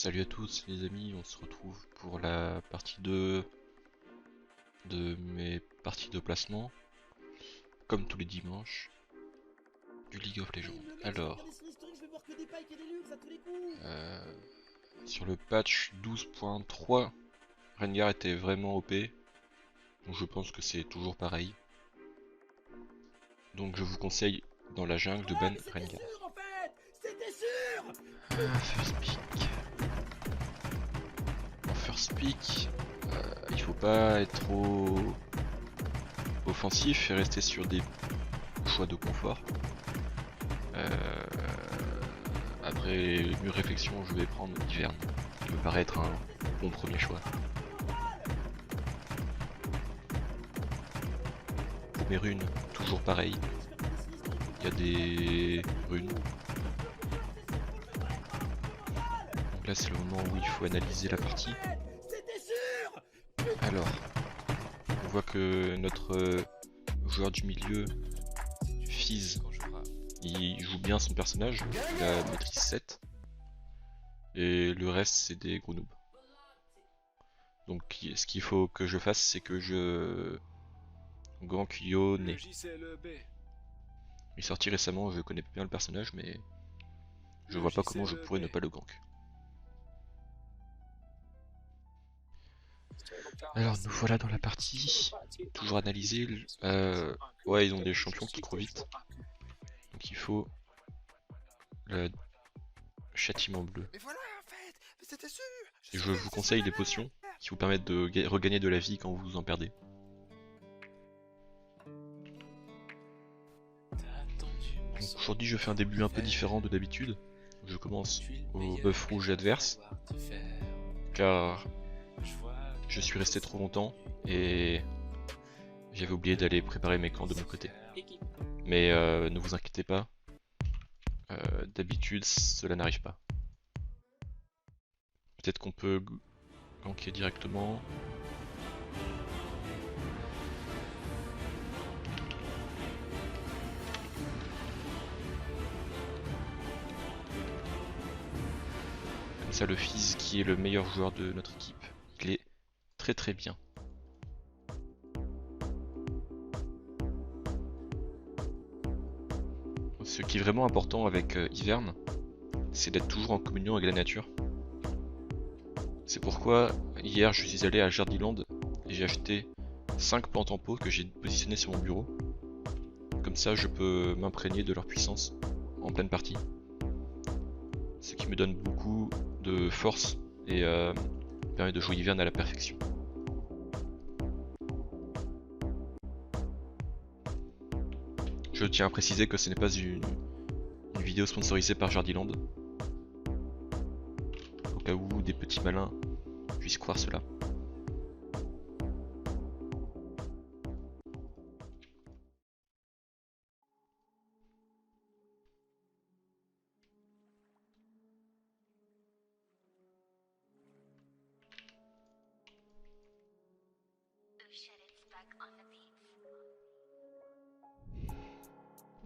Salut à tous les amis, on se retrouve pour la partie 2 de mes parties de placement, comme tous les dimanches, du League of Legends. Alors, sur le patch 12.3, Rengar était vraiment OP, donc je pense que c'est toujours pareil. Donc je vous conseille dans la jungle de ban Rengar. First pick. En first pick, il faut pas être trop offensif et rester sur des choix de confort. Après mûre réflexion, je vais prendre Ivern, qui me paraît être un bon premier choix. Pour mes runes, toujours pareil. Il y a des runes. Donc là c'est le moment où il faut analyser la partie. Alors, on voit que notre joueur du milieu, Fizz, il joue bien son personnage, il a maîtrise 7. Et le reste c'est des gros noobs. Donc ce qu'il faut que je fasse, c'est que je gank Yone. Il est sorti récemment, je connais bien le personnage, mais je vois pas comment je pourrais ne pas le gank. Alors nous voilà dans la partie, toujours analysé. Ouais, ils ont des champions qui courent vite, donc il faut le châtiment bleu. Et je vous conseille les potions qui vous permettent de regagner de la vie quand vous en perdez. Aujourd'hui je fais un début un peu différent de d'habitude. Je commence au buff rouge adverse, car je suis resté trop longtemps et j'avais oublié d'aller préparer mes camps de mon côté. Mais ne vous inquiétez pas, d'habitude cela n'arrive pas. Peut-être qu'on peut ganker directement. Comme ça le Fizz qui est le meilleur joueur de notre équipe, il est très très bien. Ce qui est vraiment important avec Ivern, c'est d'être toujours en communion avec la nature. C'est pourquoi hier je suis allé à Jardiland et j'ai acheté 5 plantes en pot que j'ai positionnées sur mon bureau. Comme ça je peux m'imprégner de leur puissance en pleine partie. Ce qui me donne beaucoup de force et me permet de jouer Ivern à la perfection. Je tiens à préciser que ce n'est pas une vidéo sponsorisée par Jardiland. Au cas où des petits malins puissent croire cela.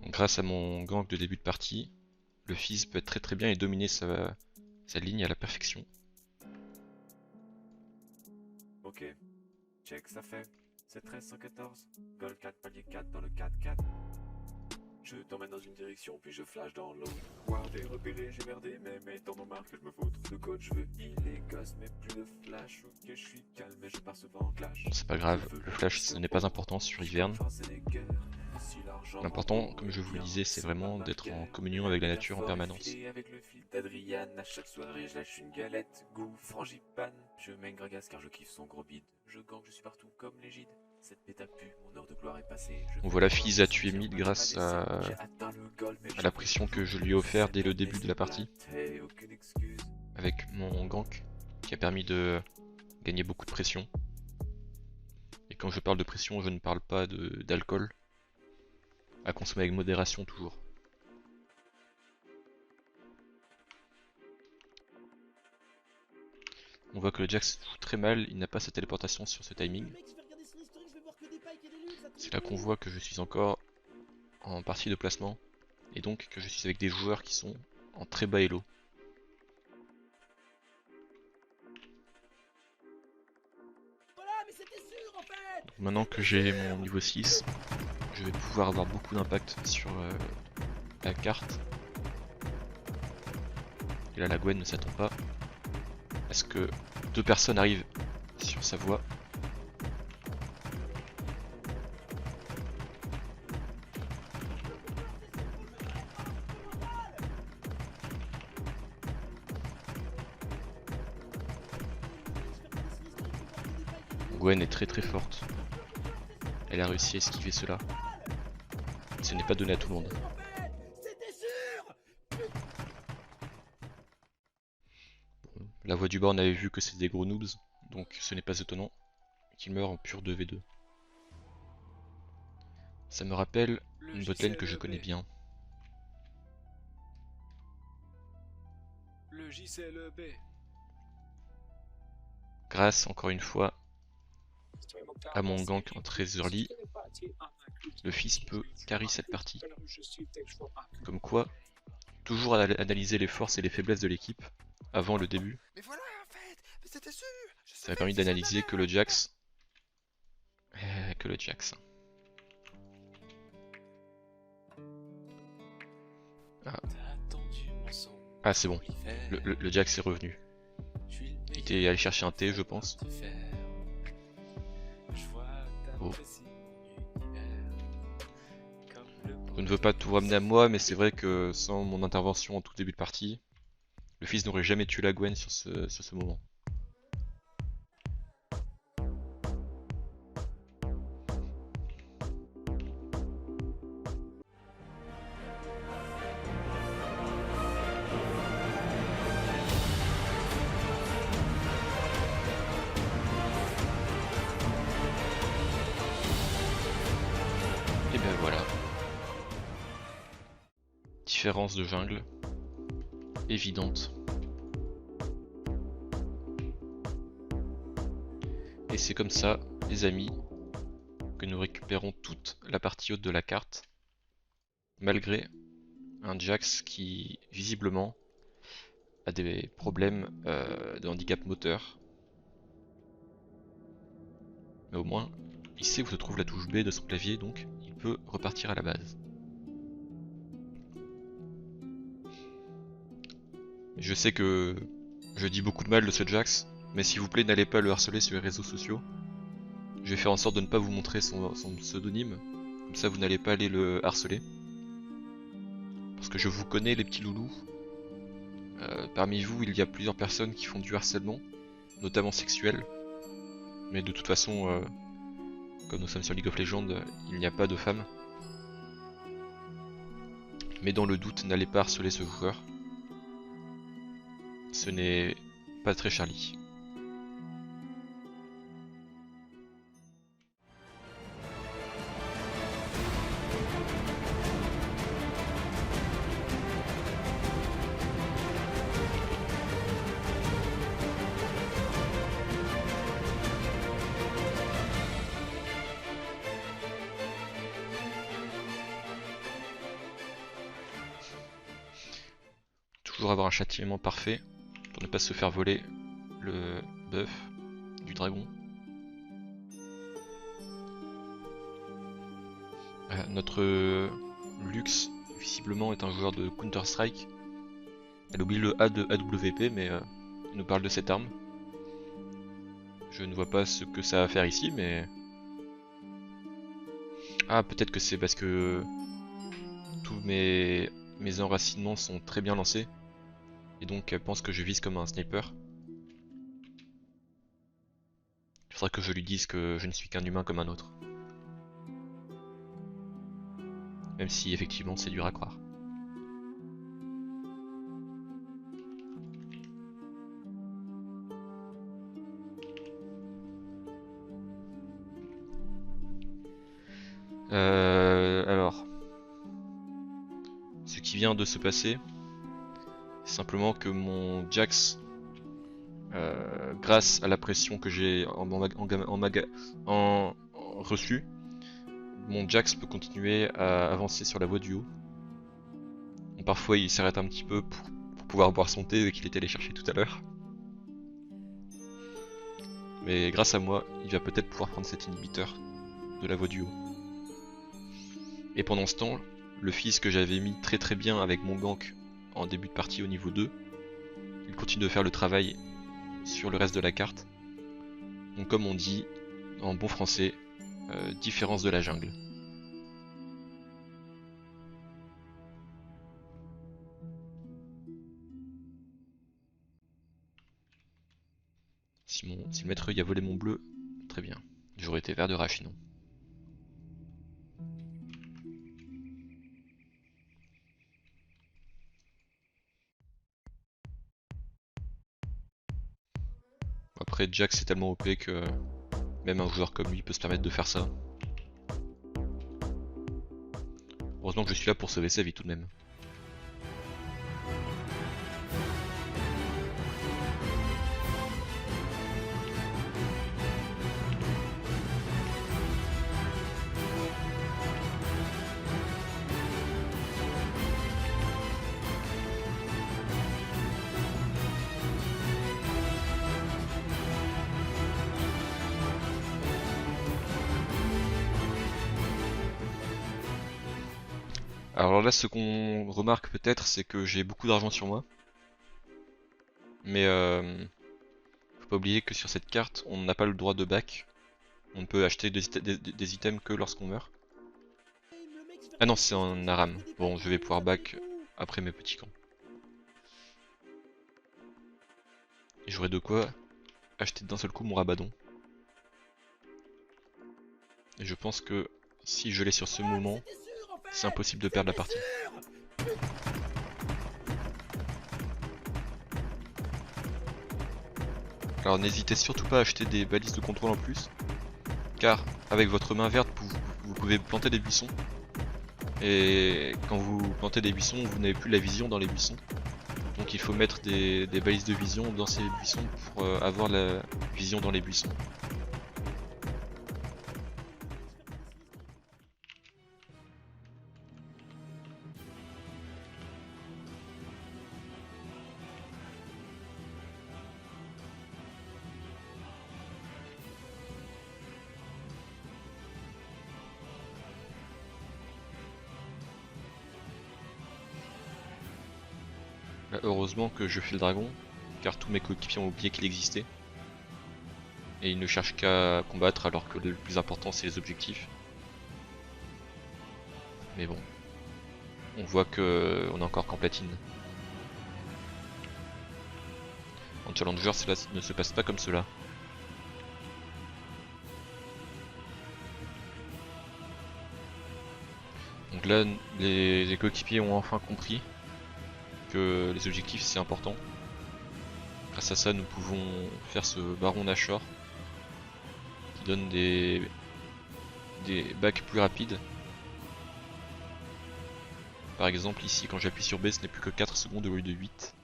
Grâce à mon gank de début de partie, le Fizz peut être très bien et dominer sa ligne à la perfection. Ok, check, ça fait. C'est 1314, Gold 4, palier 4 dans le 4-4. Je t'emmène dans une direction, puis je flash dans l'autre. Wow, t'es repéré, j'ai merdé, mais t'en as marre que je me foutre. Le coach veut il est gosse, mais plus de flash. Ok, je suis calme, mais je pars souvent en clash. C'est pas grave, le flash ce n'est pas important sur Ivern. L'important, comme je vous le disais, c'est vraiment d'être en communion avec la nature en permanence. Avec le fil d'Adriane, à chaque soirée je lâche une galette, goût frangipane. Je mène Gragas car je kiffe son gros bide. Je gank, je suis partout comme l'égide. Cette péta pue, mon heure de gloire est passée. Donc voilà, Fizz a tué mid grâce à la pression que je lui ai offert dès le début de la partie. Avec mon gank, qui a permis de gagner beaucoup de pression. Et quand je parle de pression, je ne parle pas d'alcool. À consommer avec modération toujours. On voit que le Jax joue très mal, il n'a pas sa téléportation sur ce timing. C'est là qu'on voit que je suis encore en partie de placement, et donc que je suis avec des joueurs qui sont en très bas elo. Donc maintenant que j'ai mon niveau 6, je vais pouvoir avoir beaucoup d'impact sur la carte. Et là la Gwen ne s'attend pas à ce que 2 personnes arrivent sur sa voie. Gwen est très forte. Elle a réussi à esquiver cela. Ce n'est pas donné à tout le monde. La voix du bord n'avait vu que c'est des gros noobs, donc ce n'est pas étonnant qu'ils meurent en pur 2v2. Ça me rappelle une botlane que je connais bien. Le JCLEB. Grâce, encore une fois, à mon gank en très early, le fils peut carry cette partie. Comme quoi, toujours analyser les forces et les faiblesses de l'équipe avant le début. Ça a permis d'analyser que le Jax. Ah c'est bon, le Jax est revenu. Il était allé chercher un thé je pense. Oh. Je ne veux pas tout ramener à moi, mais c'est vrai que sans mon intervention en tout début de partie, le fils n'aurait jamais tué la Gwen sur ce moment. Et ben voilà. Différence de jungle évidente. Et c'est comme ça, les amis, que nous récupérons toute la partie haute de la carte, malgré un Jax qui, visiblement, a des problèmes de handicap moteur. Mais au moins, il sait où se trouve la touche B de son clavier, donc il peut repartir à la base. Je sais que je dis beaucoup de mal de ce Jax, mais s'il vous plaît n'allez pas le harceler sur les réseaux sociaux. Je vais faire en sorte de ne pas vous montrer son pseudonyme, comme ça vous n'allez pas aller le harceler. Parce que je vous connais les petits loulous. Parmi vous il y a plusieurs personnes qui font du harcèlement, notamment sexuel. Mais de toute façon, comme nous sommes sur League of Legends, il n'y a pas de femmes. Mais dans le doute, n'allez pas harceler ce joueur. Ce n'est pas très Charlie. Toujours avoir un châtiment parfait pour ne pas se faire voler le buff du dragon. Notre Lux visiblement est un joueur de Counter Strike. Elle oublie le A de AWP mais elle nous parle de cette arme. Je ne vois pas ce que ça a à faire ici mais... Ah peut-être que c'est parce que tous mes enracinements sont très bien lancés. Et donc elle pense que je vise comme un sniper. Il faudra que je lui dise que je ne suis qu'un humain comme un autre. Même si effectivement c'est dur à croire. Alors, ce qui vient de se passer, c'est simplement que mon Jax, grâce à la pression que j'ai en reçu, mon Jax peut continuer à avancer sur la voie du haut. Bon, parfois il s'arrête un petit peu pour pouvoir boire son thé qu'il était allé chercher tout à l'heure. mais grâce à moi, il va peut-être pouvoir prendre cet inhibiteur de la voie du haut. Et pendant ce temps, le fils que j'avais mis très bien avec mon gank en début de partie au niveau 2, il continue de faire le travail sur le reste de la carte. Donc comme on dit en bon français, différence de la jungle. Si le maître y a volé mon bleu, très bien. J'aurais été vert de raffinon. Après Jack c'est tellement OP que même un joueur comme lui peut se permettre de faire ça. Heureusement que je suis là pour sauver sa vie tout de même. Alors là, ce qu'on remarque peut-être, c'est que j'ai beaucoup d'argent sur moi. Mais faut pas oublier que sur cette carte, on n'a pas le droit de back. On ne peut acheter des items que lorsqu'on meurt. Ah non, c'est en Aram. Bon, je vais pouvoir back après mes petits camps. Et j'aurai de quoi acheter d'un seul coup mon Rabadon. Et je pense que si je l'ai sur ce moment, c'est impossible de perdre la partie. Alors n'hésitez surtout pas à acheter des balises de contrôle en plus, car avec votre main verte vous pouvez planter des buissons, et quand vous plantez des buissons vous n'avez plus la vision dans les buissons, donc il faut mettre des balises de vision dans ces buissons pour avoir la vision dans les buissons. Là, heureusement que je fais le dragon, car tous mes coéquipiers ont oublié qu'il existait. Et ils ne cherchent qu'à combattre alors que le plus important c'est les objectifs. Mais bon, on voit que on est encore qu'en platine. En challenger cela ne se passe pas comme cela. Donc là les coéquipiers ont enfin compris que les objectifs c'est important. Grâce à ça nous pouvons faire ce baron Nashor qui donne des backs plus rapides. Par exemple ici quand j'appuie sur B ce n'est plus que 4 secondes au lieu de 8.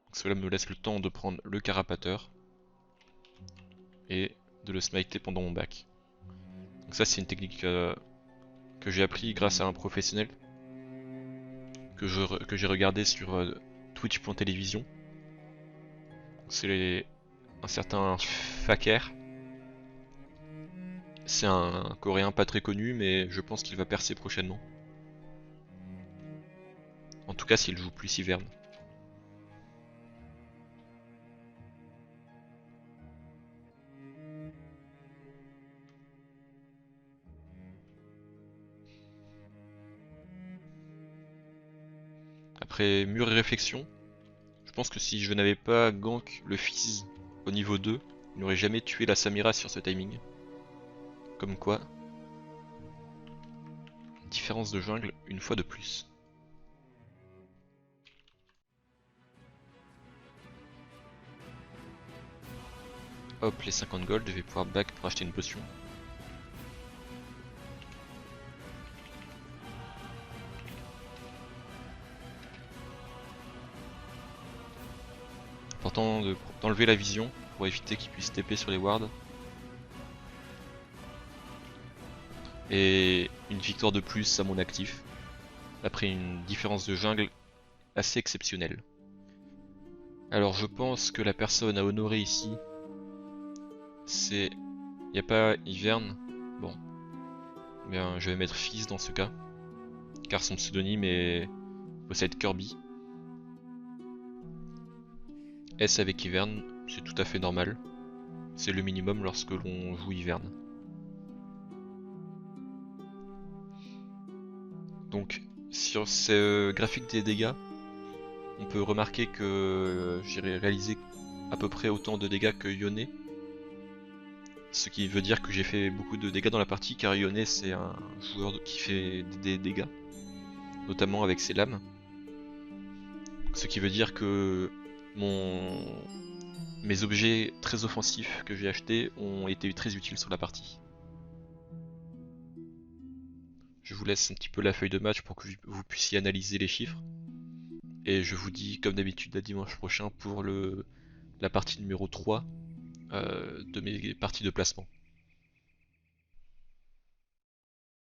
Donc cela me laisse le temps de prendre le carapateur et de le smiter pendant mon back. Donc ça c'est une technique que j'ai appris grâce à un professionnel que j'ai regardé sur Twitch.tv. C'est un certain Faker. C'est un coréen pas très connu mais je pense qu'il va percer prochainement. En tout cas s'il joue plus Ivern. Après mûre réflexion, je pense que si je n'avais pas gank le fizz au niveau 2, il n'aurait jamais tué la Samira sur ce timing. Comme quoi, différence de jungle une fois de plus. Hop, les 50 gold, je vais pouvoir back pour acheter une potion. Important d'enlever la vision pour éviter qu'il puisse TP sur les wards. Et une victoire de plus à mon actif, après une différence de jungle assez exceptionnelle. Alors je pense que la personne à honorer ici, c'est... Y a pas Hiverne. Bon. Bien, je vais mettre Fizz dans ce cas. Car son pseudonyme possède Kirby. S avec Hiverne, c'est tout à fait normal. C'est le minimum lorsque l'on joue Hiverne. Donc, sur ce graphique des dégâts, on peut remarquer que j'ai réalisé à peu près autant de dégâts que Yone. Ce qui veut dire que j'ai fait beaucoup de dégâts dans la partie, car Yone c'est un joueur qui fait des dégâts, notamment avec ses lames. Ce qui veut dire que mes objets très offensifs que j'ai achetés ont été très utiles sur la partie. Je vous laisse un petit peu la feuille de match pour que vous puissiez analyser les chiffres. Et je vous dis comme d'habitude à dimanche prochain pour la partie numéro 3 de mes parties de placement.